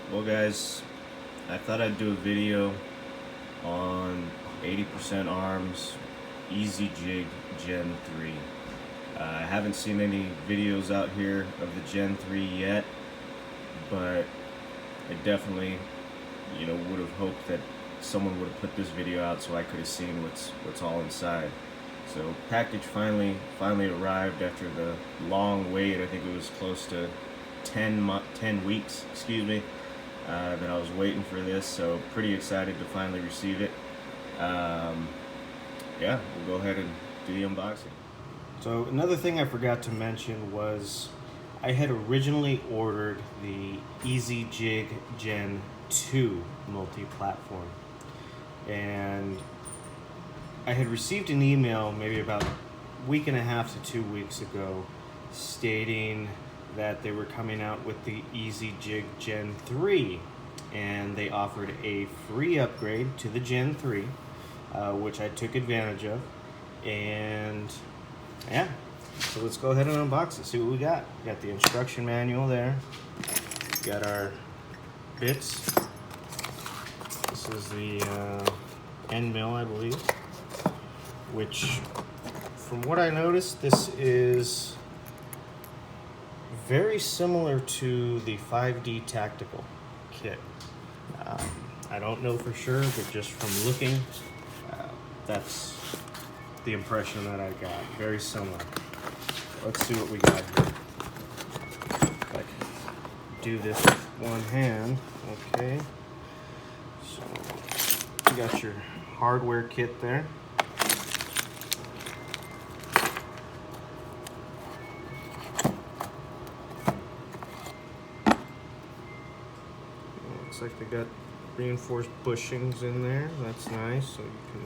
Well guys, I thought I'd do a video on 80% arms Easy Jig Gen 3. I haven't seen any videos out here of the Gen 3 yet, but I definitely would have hoped that someone would have put this video out so I could have seen what's all inside. So package finally arrived after the long wait. I think it was close to 10 weeks, that I was waiting for this, so pretty excited to finally receive it. Yeah, we'll go ahead and do the unboxing. So another thing I forgot to mention was I had originally ordered the Easy Jig Gen 2 multi-platform, and I had received an email maybe about a week and a half to 2 weeks ago stating that they were coming out with the Easy Jig Gen 3, and they offered a free upgrade to the Gen 3, which I took advantage of. And yeah, so let's go ahead and unbox it, see what we got. We got the instruction manual there, we got our bits. This is the end mill, I believe, which from what I noticed, this is very similar to the 5D Tactical kit. I don't know for sure, but just from looking, that's the impression that I got. Very similar. Let's see what we got here. If I can do this with one hand. Okay. So you got your hardware kit there. Looks like they got reinforced bushings in there. That's nice, so you can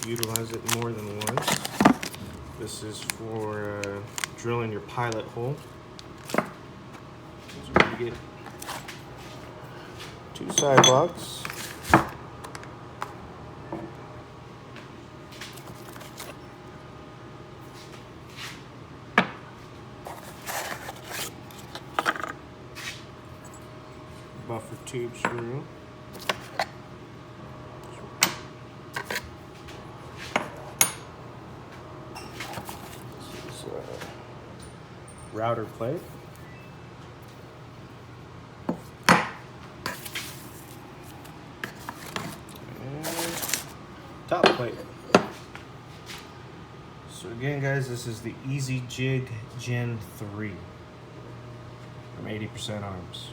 utilize it more than once. This is for drilling your pilot hole. So you get 2 side blocks. Buffer tube screw. This is a router plate. And top plate. So again guys, this is the Easy Jig Gen 3 from 80% Arms.